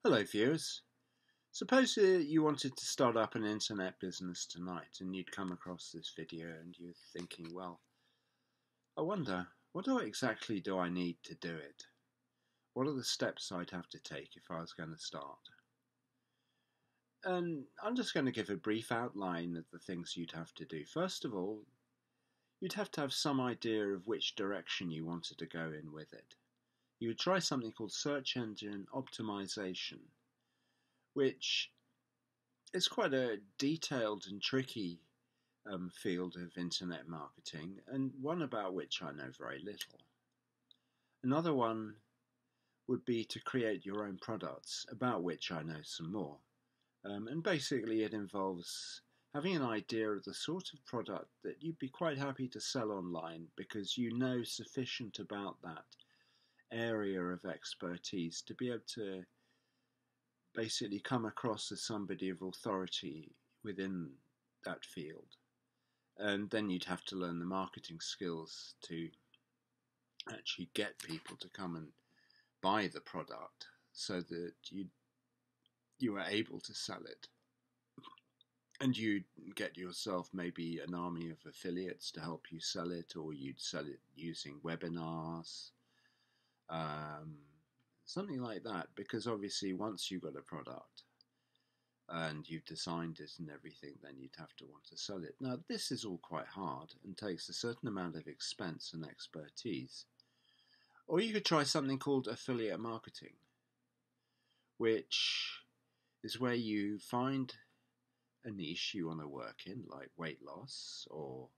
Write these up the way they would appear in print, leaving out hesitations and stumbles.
Hello viewers. Suppose you wanted to start up an internet business tonight and you'd come across this video and you're thinking, well, I wonder, exactly do I need to do it? What are the steps I'd have to take if I was going to start? And I'm just going to give a brief outline of the things you'd have to do. First of all, you'd have to have some idea of which direction you wanted to go in with it. You would try something called search engine optimization, which is quite a detailed and tricky field of internet marketing, and one about which I know very little. Another one would be to create your own products, about which I know some more. And basically it involves having an idea of the sort of product that you'd be quite happy to sell online because you know sufficient about that area of expertise to be able to basically come across as somebody of authority within that field. And then you'd have to learn the marketing skills to actually get people to come and buy the product so that you are able to sell it. And you'd get yourself maybe an army of affiliates to help you sell it, or you'd sell it using webinars, something like that, because obviously once you've got a product and you've designed it and everything, then you'd have to want to sell it. Now, this is all quite hard and takes a certain amount of expense and expertise. Or you could try something called affiliate marketing, which is where you find a niche you want to work in, like weight loss or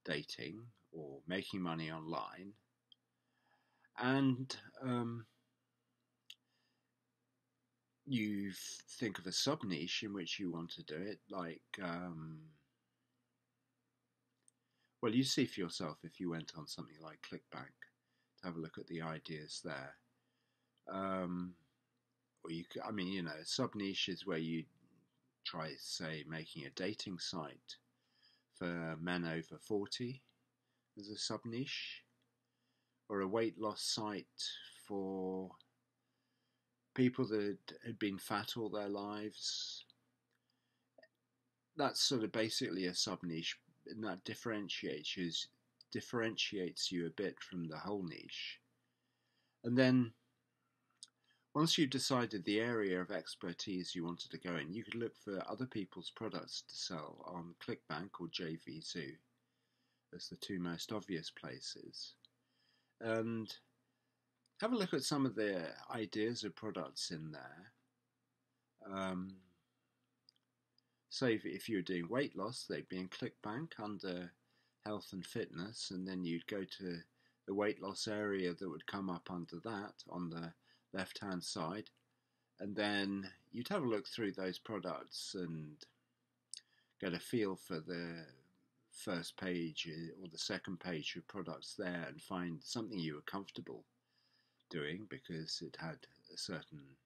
dating or making money online, and you think of a sub-niche in which you want to do it, like, well, you see for yourself if you went on something like Clickbank to have a look at the ideas there. Or you could, a sub-niche is where you try, say, making a dating site for men over 40 as a sub-niche, or a weight loss site for people that had been fat all their lives. That's sort of basically a sub-niche, and that differentiates you a bit from the whole niche. And then once you've decided the area of expertise you wanted to go in, you could look for other people's products to sell on Clickbank or JVZoo as the two most obvious places. And have a look at some of the ideas of products in there. Say if you're doing weight loss, they'd be in Clickbank under health and fitness, and then you'd go to the weight loss area that would come up under that on the left hand side, and then you'd have a look through those products and get a feel for the first page or the second page of products there and find something you were comfortable doing because it had a certain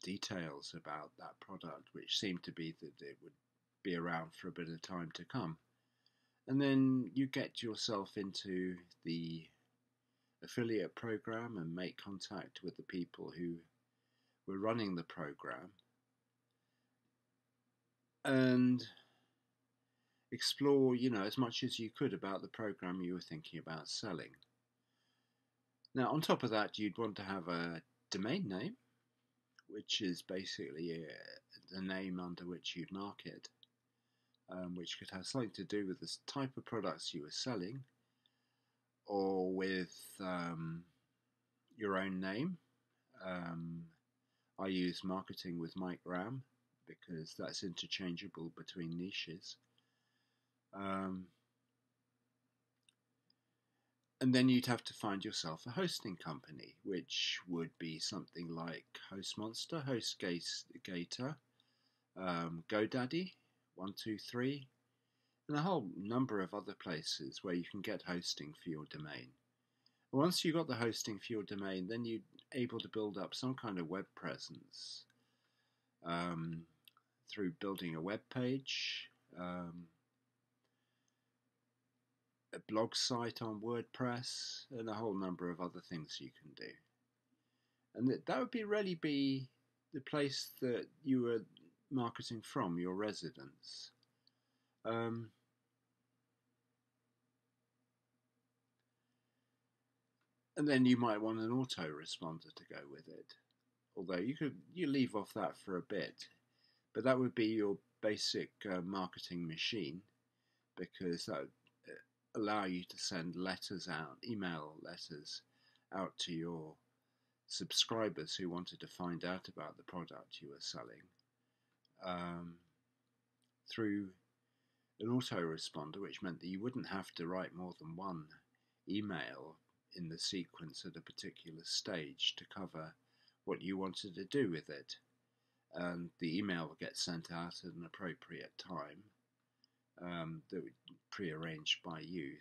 details about that product which seemed to be that it would be around for a bit of time to come. And then you get yourself into the affiliate program and make contact with the people who were running the program and explore, as much as you could about the program you were thinking about selling. Now, on top of that, you'd want to have a domain name, which is basically the name under which you'd market, which could have something to do with the type of products you were selling, or with your own name. I use marketing with Mike Ram because that's interchangeable between niches. And then you'd have to find yourself a hosting company, which would be something like HostMonster, HostGator, GoDaddy, 123, and a whole number of other places where you can get hosting for your domain. And once you got the hosting for your domain, then you're able to build up some kind of web presence through building a web page, a blog site on WordPress, and a whole number of other things you can do. and that would really be the place that you were marketing from, your residence. Um, and then you might want an autoresponder to go with it. Although you leave off that for a bit, but that would be your basic marketing machine, because that would allow you to send letters out, email letters out to your subscribers who wanted to find out about the product you were selling, through an autoresponder, which meant that you wouldn't have to write more than one email in the sequence at a particular stage to cover what you wanted to do with it. And the email will get sent out at an appropriate time, that would pre-arranged by you,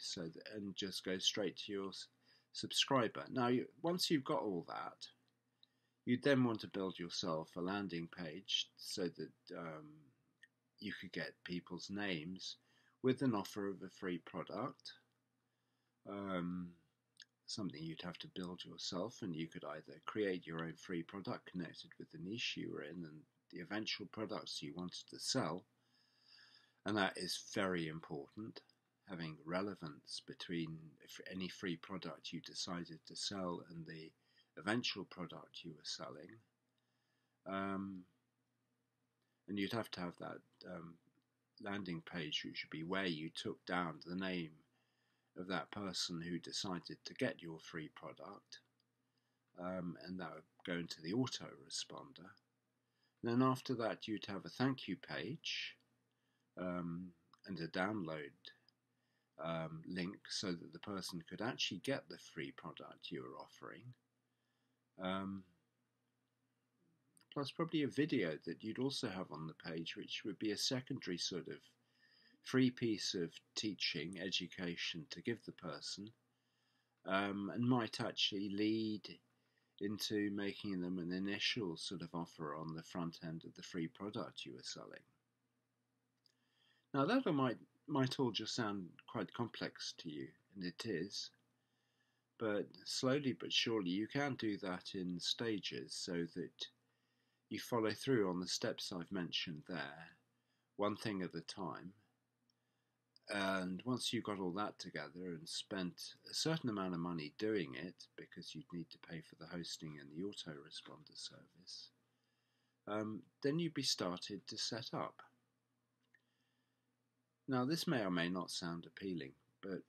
and just go straight to your subscriber. Now, once you've got all that, you'd then want to build yourself a landing page so that you could get people's names with an offer of a free product, something you'd have to build yourself, and you could either create your own free product connected with the niche you were in and the eventual products you wanted to sell, and that is very important, having relevance between any free product you decided to sell and the eventual product you were selling. And you'd have to have that landing page, which would be where you took down the name of that person who decided to get your free product, and that would go into the autoresponder. Then after that, you'd have a thank you page, and a download link so that the person could actually get the free product you were offering. Plus probably a video that you'd also have on the page, which would be a secondary sort of free piece of teaching, education to give the person, and might actually lead into making them an initial sort of offer on the front end of the free product you were selling. Now that might all just sound quite complex to you, and it is, but slowly but surely you can do that in stages so that you follow through on the steps I've mentioned there, one thing at a time. And once you've got all that together and spent a certain amount of money doing it, because you'd need to pay for the hosting and the autoresponder service, then you'd be started to set up. Now, this may or may not sound appealing, but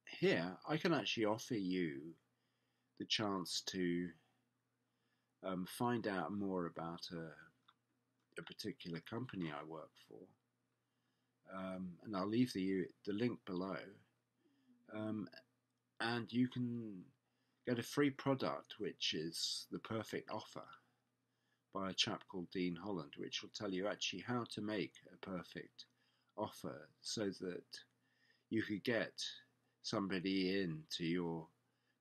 here I can actually offer you the chance to find out more about a particular company I work for. And I'll leave the link below, and you can get a free product, which is the perfect offer, by a chap called Dean Holland, which will tell you actually how to make a perfect offer so that you could get somebody into your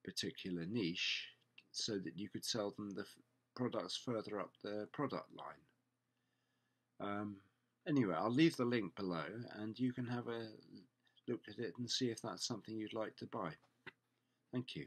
particular niche so that you could sell them the products further up the product line. Anyway, I'll leave the link below and you can have a look at it and see if that's something you'd like to buy. Thank you.